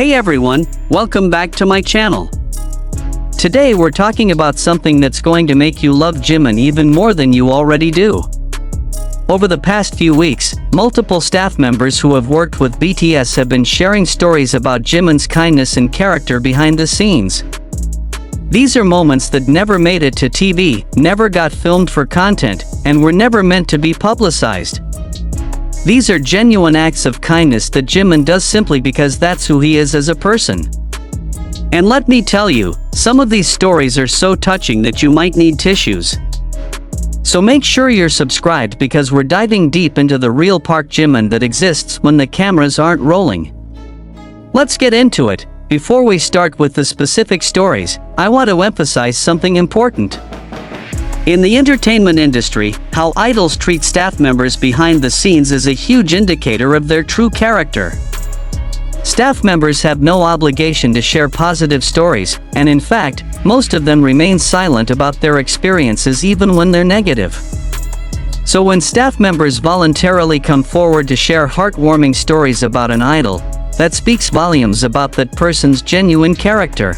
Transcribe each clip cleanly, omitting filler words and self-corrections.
Hey everyone, welcome back to my channel. Today we're talking about something that's going to make you love Jimin even more than you already do. Over the past few weeks, multiple staff members who have worked with BTS have been sharing stories about Jimin's kindness and character behind the scenes. These are moments that never made it to TV, never got filmed for content, and were never meant to be publicized. These are genuine acts of kindness that Jimin does simply because that's who he is as a person. And let me tell you, some of these stories are so touching that you might need tissues. So make sure you're subscribed because we're diving deep into the real Park Jimin that exists when the cameras aren't rolling. Let's get into it. Before we start with the specific stories, I want to emphasize something important. In the entertainment industry, how idols treat staff members behind the scenes is a huge indicator of their true character. Staff members have no obligation to share positive stories, and in fact, most of them remain silent about their experiences even when they're negative. So when staff members voluntarily come forward to share heartwarming stories about an idol, that speaks volumes about that person's genuine character.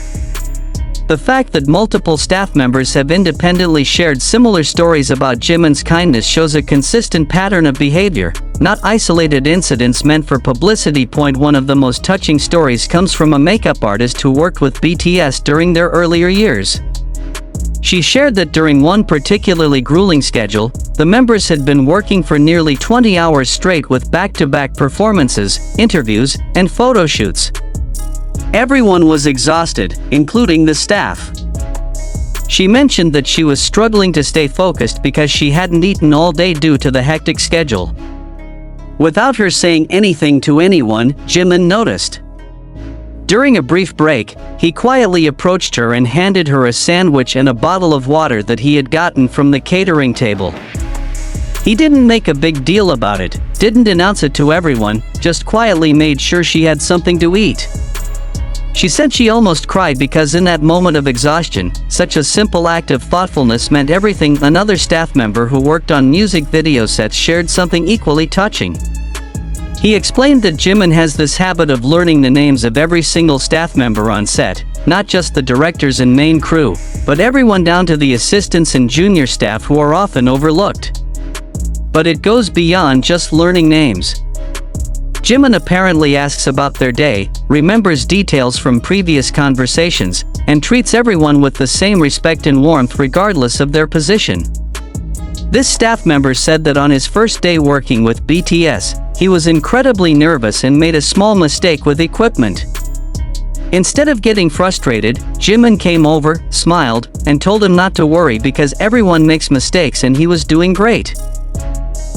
The fact that multiple staff members have independently shared similar stories about Jimin's kindness shows a consistent pattern of behavior, not isolated incidents meant for publicity. One of the most touching stories comes from a makeup artist who worked with BTS during their earlier years. She shared that during one particularly grueling schedule, the members had been working for nearly 20 hours straight with back-to-back performances, interviews, and photo shoots. Everyone was exhausted, including the staff. She mentioned that she was struggling to stay focused because she hadn't eaten all day due to the hectic schedule. Without her saying anything to anyone, Jimin noticed. During a brief break, he quietly approached her and handed her a sandwich and a bottle of water that he had gotten from the catering table. He didn't make a big deal about it, didn't announce it to everyone, just quietly made sure she had something to eat. She said she almost cried because in that moment of exhaustion, such a simple act of thoughtfulness meant everything. Another staff member who worked on music video sets shared something equally touching. He explained that Jimin has this habit of learning the names of every single staff member on set, not just the directors and main crew, but everyone down to the assistants and junior staff who are often overlooked. But it goes beyond just learning names. Jimin apparently asks about their day, remembers details from previous conversations, and treats everyone with the same respect and warmth regardless of their position. This staff member said that on his first day working with BTS, he was incredibly nervous and made a small mistake with equipment. Instead of getting frustrated, Jimin came over, smiled, and told him not to worry because everyone makes mistakes and he was doing great.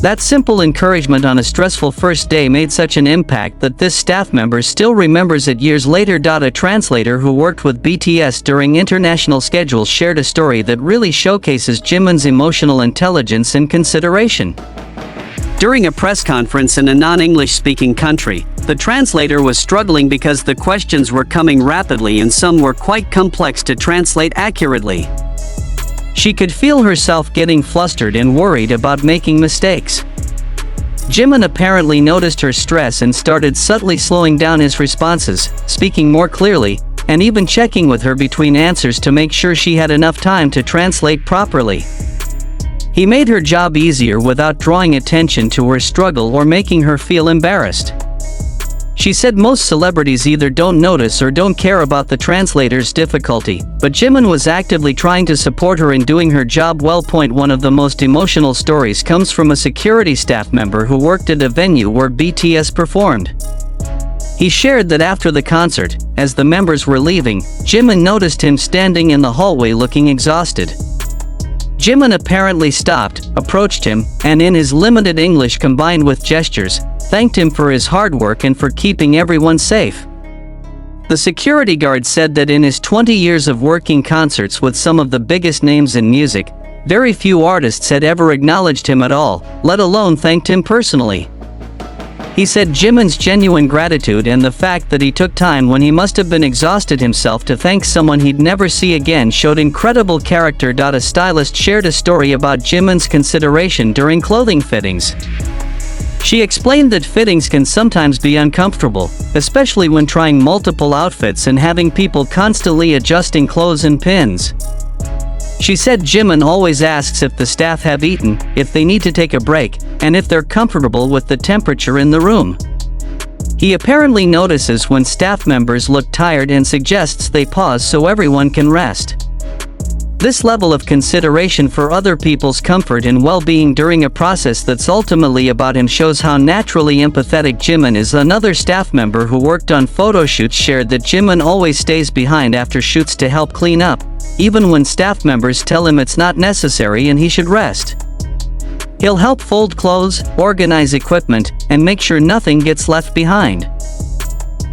That simple encouragement on a stressful first day made such an impact that this staff member still remembers it years later. A translator who worked with BTS during international schedules shared a story that really showcases Jimin's emotional intelligence and consideration. During a press conference in a non-English speaking country, the translator was struggling because the questions were coming rapidly and some were quite complex to translate accurately. She could feel herself getting flustered and worried about making mistakes. Jimin apparently noticed her stress and started subtly slowing down his responses, speaking more clearly, and even checking with her between answers to make sure she had enough time to translate properly. He made her job easier without drawing attention to her struggle or making her feel embarrassed. She said most celebrities either don't notice or don't care about the translator's difficulty, but Jimin was actively trying to support her in doing her job well. One of the most emotional stories comes from a security staff member who worked at a venue where BTS performed. He shared that after the concert, as the members were leaving, Jimin noticed him standing in the hallway looking exhausted. Jimin apparently stopped, approached him, and in his limited English combined with gestures, thanked him for his hard work and for keeping everyone safe. The security guard said that in his 20 years of working concerts with some of the biggest names in music, very few artists had ever acknowledged him at all, let alone thanked him personally. He said Jimin's genuine gratitude and the fact that he took time when he must have been exhausted himself to thank someone he'd never see again showed incredible character. A stylist shared a story about Jimin's consideration during clothing fittings. She explained that fittings can sometimes be uncomfortable, especially when trying multiple outfits and having people constantly adjusting clothes and pins. She said Jimin always asks if the staff have eaten, if they need to take a break, and if they're comfortable with the temperature in the room. He apparently notices when staff members look tired and suggests they pause so everyone can rest. This level of consideration for other people's comfort and well-being during a process that's ultimately about him shows how naturally empathetic Jimin is. Another staff member who worked on photo shoots shared that Jimin always stays behind after shoots to help clean up, even when staff members tell him it's not necessary and he should rest. He'll help fold clothes, organize equipment, and make sure nothing gets left behind.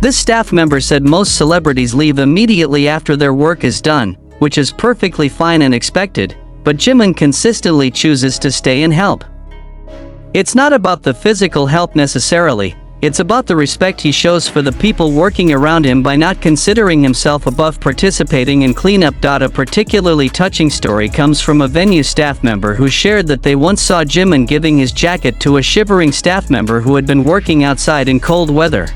This staff member said most celebrities leave immediately after their work is done, which is perfectly fine and expected, but Jimin consistently chooses to stay and help. It's not about the physical help necessarily, it's about the respect he shows for the people working around him by not considering himself above participating in cleanup. A particularly touching story comes from a venue staff member who shared that they once saw Jimin giving his jacket to a shivering staff member who had been working outside in cold weather.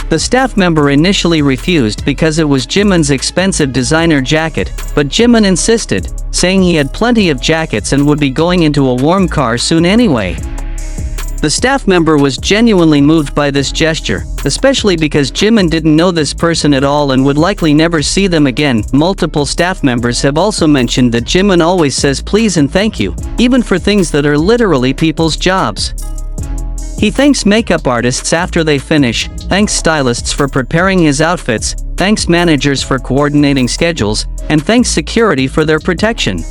The staff member initially refused because it was Jimin's expensive designer jacket, but Jimin insisted, saying he had plenty of jackets and would be going into a warm car soon anyway. The staff member was genuinely moved by this gesture, especially because Jimin didn't know this person at all and would likely never see them again. Multiple staff members have also mentioned that Jimin always says please and thank you, even for things that are literally people's jobs. He thanks makeup artists after they finish, thanks stylists for preparing his outfits, thanks managers for coordinating schedules, and thanks security for their protection.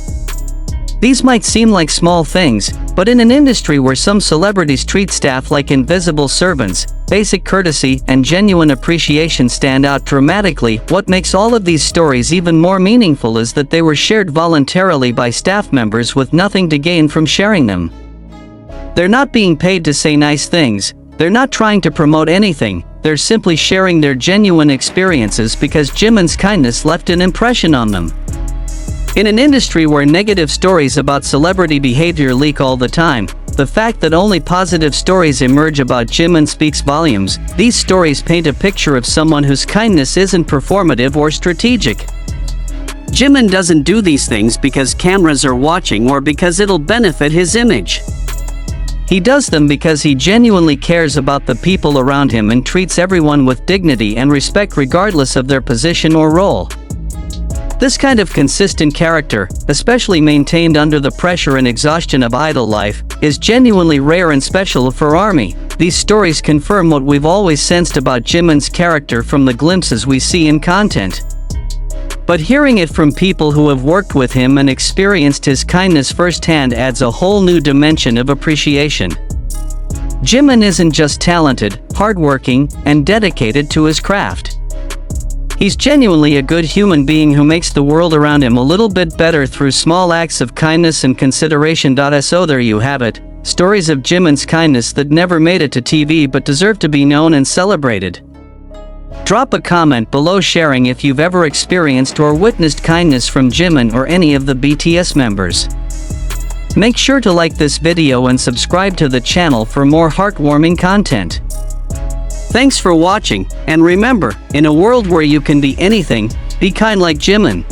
These might seem like small things, but in an industry where some celebrities treat staff like invisible servants, basic courtesy and genuine appreciation stand out dramatically. What makes all of these stories even more meaningful is that they were shared voluntarily by staff members with nothing to gain from sharing them. They're not being paid to say nice things, they're not trying to promote anything, they're simply sharing their genuine experiences because Jimin's kindness left an impression on them. In an industry where negative stories about celebrity behavior leak all the time, the fact that only positive stories emerge about Jimin speaks volumes. These stories paint a picture of someone whose kindness isn't performative or strategic. Jimin doesn't do these things because cameras are watching or because it'll benefit his image. He does them because he genuinely cares about the people around him and treats everyone with dignity and respect regardless of their position or role. This kind of consistent character, especially maintained under the pressure and exhaustion of idol life, is genuinely rare and special for ARMY. These stories confirm what we've always sensed about Jimin's character from the glimpses we see in content. But hearing it from people who have worked with him and experienced his kindness firsthand adds a whole new dimension of appreciation. Jimin isn't just talented, hardworking, and dedicated to his craft. He's genuinely a good human being who makes the world around him a little bit better through small acts of kindness and consideration. So there you have it, stories of Jimin's kindness that never made it to TV but deserve to be known and celebrated. Drop a comment below sharing if you've ever experienced or witnessed kindness from Jimin or any of the BTS members. Make sure to like this video and subscribe to the channel for more heartwarming content. Thanks for watching, and remember, in a world where you can be anything, be kind like Jimin.